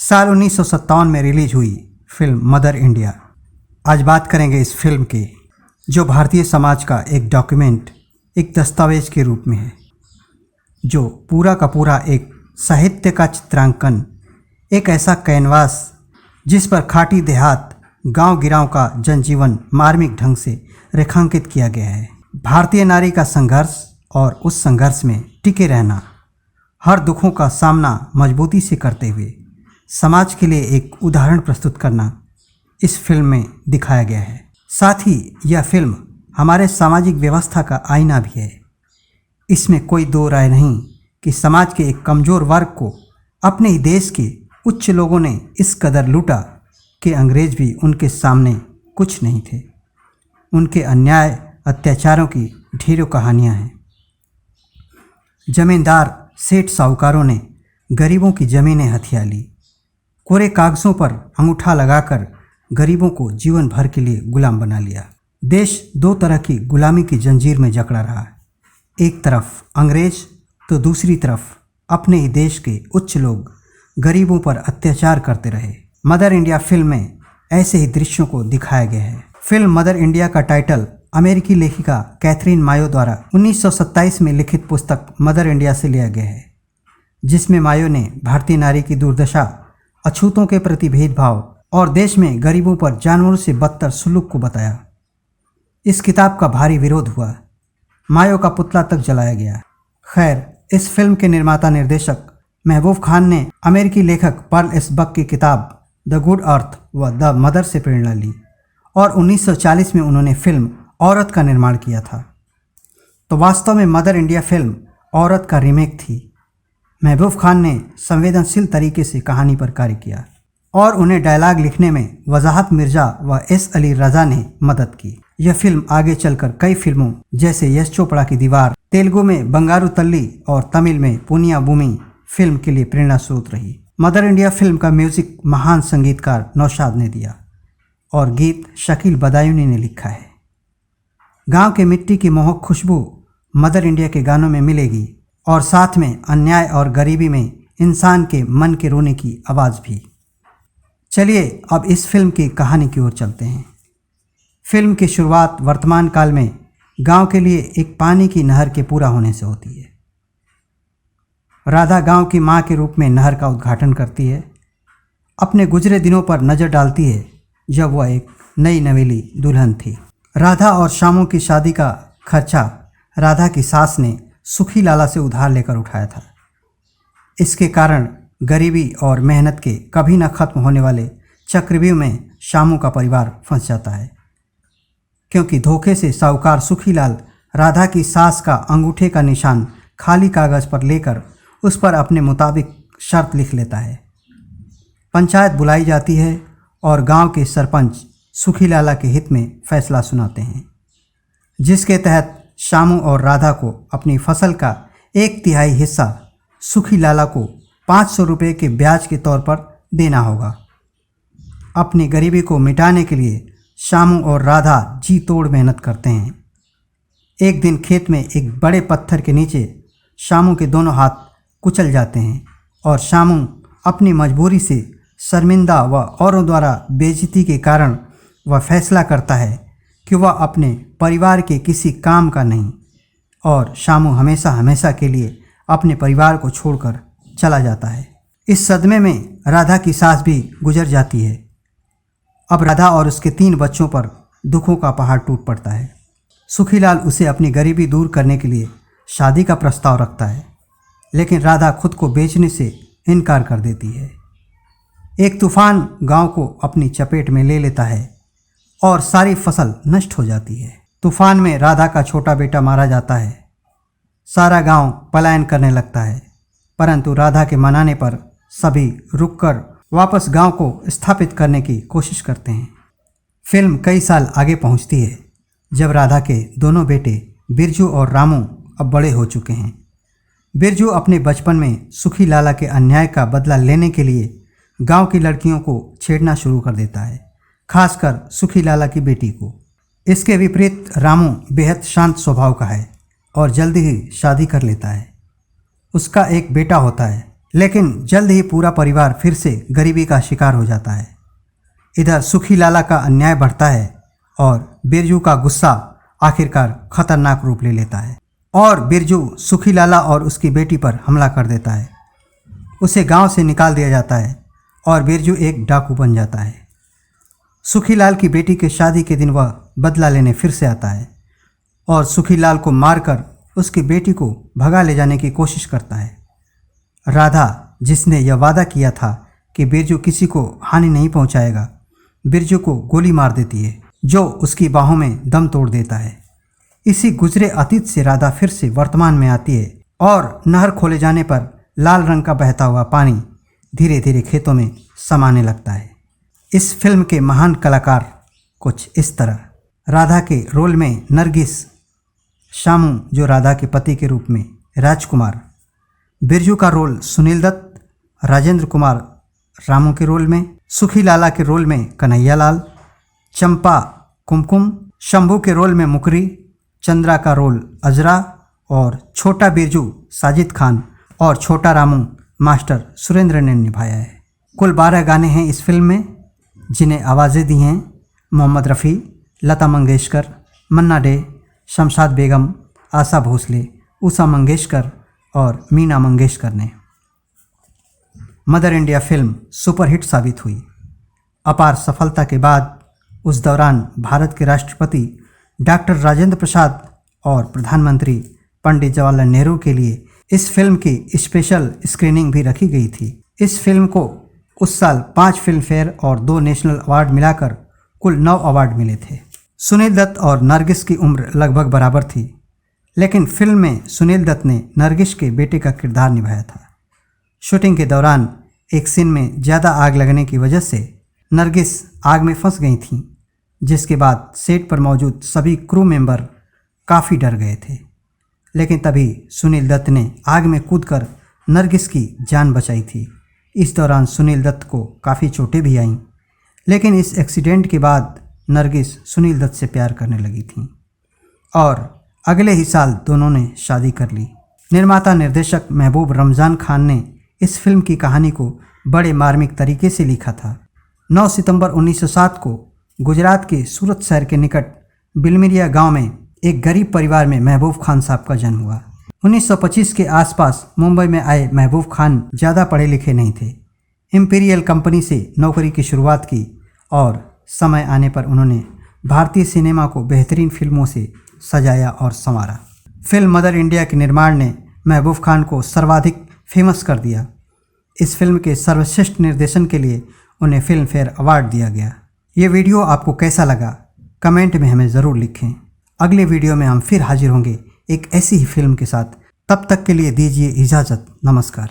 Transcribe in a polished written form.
साल 1957 में रिलीज हुई फिल्म मदर इंडिया। आज बात करेंगे इस फिल्म की, जो भारतीय समाज का एक डॉक्यूमेंट, एक दस्तावेज के रूप में है, जो पूरा का पूरा एक साहित्य का चित्रांकन, एक ऐसा कैनवास जिस पर खाटी देहात, गांव गिरांव का जनजीवन मार्मिक ढंग से रेखांकित किया गया है। भारतीय नारी का संघर्ष और उस संघर्ष में टिके रहना, हर दुखों का सामना मजबूती से करते हुए समाज के लिए एक उदाहरण प्रस्तुत करना इस फिल्म में दिखाया गया है। साथ ही यह फिल्म हमारे सामाजिक व्यवस्था का आईना भी है। इसमें कोई दो राय नहीं कि समाज के एक कमज़ोर वर्ग को अपने ही देश के उच्च लोगों ने इस कदर लूटा कि अंग्रेज भी उनके सामने कुछ नहीं थे। उनके अन्याय अत्याचारों की ढेरों कहानियां हैं। जमींदार सेठ साहूकारों ने गरीबों की ज़मीनें हथिया ली। कोरे कागज़ों पर अंगूठा लगाकर गरीबों को जीवन भर के लिए गुलाम बना लिया। देश दो तरह की गुलामी की जंजीर में जकड़ा रहा। एक तरफ अंग्रेज तो दूसरी तरफ अपने ही देश के उच्च लोग गरीबों पर अत्याचार करते रहे। मदर इंडिया फिल्म में ऐसे ही दृश्यों को दिखाया गया है। फिल्म मदर इंडिया का टाइटल अमेरिकी लेखिका कैथरीन मायो द्वारा 1927 में लिखित पुस्तक मदर इंडिया से लिया गया है, जिसमें मायो ने भारतीय नारी की दुर्दशा, अछूतों के प्रति भेदभाव और देश में गरीबों पर जानवरों से बदतर सुलूक को बताया। इस किताब का भारी विरोध हुआ। मायो का पुतला तक जलाया गया। खैर, इस फिल्म के निर्माता निर्देशक महबूब खान ने अमेरिकी लेखक पर्ल एस बक की किताब द गुड अर्थ व द मदर से प्रेरणा ली और 1940 में उन्होंने फिल्म औरत का निर्माण किया था। तो वास्तव में मदर इंडिया फिल्म औरत का रीमेक थी। महबूब खान ने संवेदनशील तरीके से कहानी पर कार्य किया और उन्हें डायलॉग लिखने में वजाहत मिर्जा व एस अली रजा ने मदद की। यह फिल्म आगे चलकर कई फिल्मों जैसे यश चोपड़ा की दीवार, तेलुगु में बंगारू तल्ली और तमिल में पुनिया भूमि फिल्म के लिए प्रेरणा स्रोत रही। मदर इंडिया फिल्म का म्यूजिक महान संगीतकार नौशाद ने दिया और गीत शकील बदायूनी ने लिखा है। गांव के मिट्टी की मोहक खुशबू मदर इंडिया के गानों में मिलेगी और साथ में अन्याय और गरीबी में इंसान के मन के रोने की आवाज़ भी। चलिए अब इस फिल्म की कहानी की ओर चलते हैं। फिल्म की शुरुआत वर्तमान काल में गांव के लिए एक पानी की नहर के पूरा होने से होती है। राधा गांव की मां के रूप में नहर का उद्घाटन करती है। अपने गुजरे दिनों पर नज़र डालती है जब वह एक नई नवेली दुल्हन थी। राधा और शामू की शादी का खर्चा राधा की सास ने सुखी लाला से उधार लेकर उठाया था। इसके कारण गरीबी और मेहनत के कभी न खत्म होने वाले चक्रव्यूह में शामू का परिवार फंस जाता है, क्योंकि धोखे से साहूकार सुखीलाल राधा की सास का अंगूठे का निशान खाली कागज़ पर लेकर उस पर अपने मुताबिक शर्त लिख लेता है। पंचायत बुलाई जाती है और गांव के सरपंच सुखीलाला के हित में फैसला सुनाते हैं, जिसके तहत शामू और राधा को अपनी फसल का 1/3 हिस्सा सुखीलाला को 500 रुपये के ब्याज के तौर पर देना होगा। अपनी गरीबी को मिटाने के लिए शामू और राधा जी तोड़ मेहनत करते हैं। एक दिन खेत में एक बड़े पत्थर के नीचे शामू के दोनों हाथ कुचल जाते हैं और शामू अपनी मजबूरी से शर्मिंदा व औरों द्वारा बेइज्जती के कारण वह फैसला करता है कि वह अपने परिवार के किसी काम का नहीं और शामू हमेशा हमेशा के लिए अपने परिवार को छोड़कर चला जाता है। इस सदमे में राधा की सास भी गुजर जाती है। अब राधा और उसके 3 बच्चों पर दुखों का पहाड़ टूट पड़ता है। सुखीलाल उसे अपनी गरीबी दूर करने के लिए शादी का प्रस्ताव रखता है, लेकिन राधा खुद को बेचने से इनकार कर देती है। एक तूफान गांव को अपनी चपेट में ले लेता है और सारी फसल नष्ट हो जाती है। तूफान में राधा का छोटा बेटा मारा जाता है। सारा गांव पलायन करने लगता है, परंतु राधा के मनाने पर सभी रुककर वापस गांव को स्थापित करने की कोशिश करते हैं। फिल्म कई साल आगे पहुंचती है, जब राधा के दोनों बेटे बिरजू और रामू अब बड़े हो चुके हैं। बिरजू अपने बचपन में सुखी लाला के अन्याय का बदला लेने के लिए गांव की लड़कियों को छेड़ना शुरू कर देता है, खासकर सुखी लाला की बेटी को। इसके विपरीत रामू बेहद शांत स्वभाव का है और जल्दी ही शादी कर लेता है। उसका एक बेटा होता है, लेकिन जल्द ही पूरा परिवार फिर से गरीबी का शिकार हो जाता है। इधर सुखी लाला का अन्याय बढ़ता है और बिरजू का गुस्सा आखिरकार खतरनाक रूप ले लेता है और बिरजू सुखी लाला और उसकी बेटी पर हमला कर देता है। उसे गांव से निकाल दिया जाता है और बिरजू एक डाकू बन जाता है। सुखीलाल की बेटी के शादी के दिन वह बदला लेने फिर से आता है और सुखीलाल को मारकर उसकी बेटी को भगा ले जाने की कोशिश करता है। राधा, जिसने यह वादा किया था कि बिरजू किसी को हानि नहीं पहुंचाएगा, बिरजू को गोली मार देती है, जो उसकी बाहों में दम तोड़ देता है। इसी गुजरे अतीत से राधा फिर से वर्तमान में आती है और नहर खोले जाने पर लाल रंग का बहता हुआ पानी धीरे धीरे खेतों में समाने लगता है। इस फिल्म के महान कलाकार कुछ इस तरह। राधा के रोल में नरगिस, शामू जो राधा के पति के रूप में राजकुमार, बिरजू का रोल सुनील दत्त, राजेंद्र कुमार रामू के रोल में, सुखी लाला के रोल में कन्हैया लाल, चंपा कुमकुम, शंभू के रोल में मुकरी, चंद्रा का रोल अजरा और छोटा बिरजू साजिद खान और छोटा रामू मास्टर सुरेंद्र ने निभाया है। कुल 12 गाने हैं इस फिल्म में, जिन्हें आवाज़ें दी हैं मोहम्मद रफ़ी, लता मंगेशकर, मन्ना डे, शमशाद बेगम, आशा भोसले, उषा मंगेशकर और मीना मंगेशकर ने। मदर इंडिया फिल्म सुपरहिट साबित हुई। अपार सफलता के बाद उस दौरान भारत के राष्ट्रपति डॉक्टर राजेंद्र प्रसाद और प्रधानमंत्री पंडित जवाहरलाल नेहरू के लिए इस फिल्म की स्पेशल स्क्रीनिंग भी रखी गई थी। इस फिल्म को उस साल 5 फिल्म फेयर और 2 नेशनल अवार्ड मिलाकर कुल 9 अवार्ड मिले थे। सुनील दत्त और नरगिस की उम्र लगभग बराबर थी, लेकिन फिल्म में सुनील दत्त ने नरगिस के बेटे का किरदार निभाया था। शूटिंग के दौरान एक सीन में ज़्यादा आग लगने की वजह से नरगिस आग में फंस गई थीं, जिसके बाद सेट पर मौजूद सभी क्रू मेंबर काफ़ी डर गए थे। लेकिन तभी सुनील दत्त ने आग में कूदकर नरगिस की जान बचाई थी। इस दौरान सुनील दत्त को काफ़ी चोटें भी आईं, लेकिन इस एक्सीडेंट के बाद नरगिस सुनील दत्त से प्यार करने लगी थी और अगले ही साल दोनों ने शादी कर ली। निर्माता निर्देशक महबूब रमज़ान खान ने इस फिल्म की कहानी को बड़े मार्मिक तरीके से लिखा था। 9 सितंबर 1907 को गुजरात के सूरत शहर के निकट बिलमिरिया गांव में एक गरीब परिवार में महबूब खान साहब का जन्म हुआ। 1925 के आसपास मुंबई में आए महबूब खान ज़्यादा पढ़े लिखे नहीं थे। इम्पीरियल कंपनी से नौकरी की शुरुआत की और समय आने पर उन्होंने भारतीय सिनेमा को बेहतरीन फिल्मों से सजाया और संवारा। फिल्म मदर इंडिया के निर्माण ने महबूब खान को सर्वाधिक फेमस कर दिया। इस फिल्म के सर्वश्रेष्ठ निर्देशन के लिए उन्हें फिल्म फेयर अवार्ड दिया गया। ये वीडियो आपको कैसा लगा, कमेंट में हमें ज़रूर लिखें। अगले वीडियो में हम फिर हाजिर होंगे एक ऐसी ही फिल्म के साथ। तब तक के लिए दीजिए इजाज़त। नमस्कार।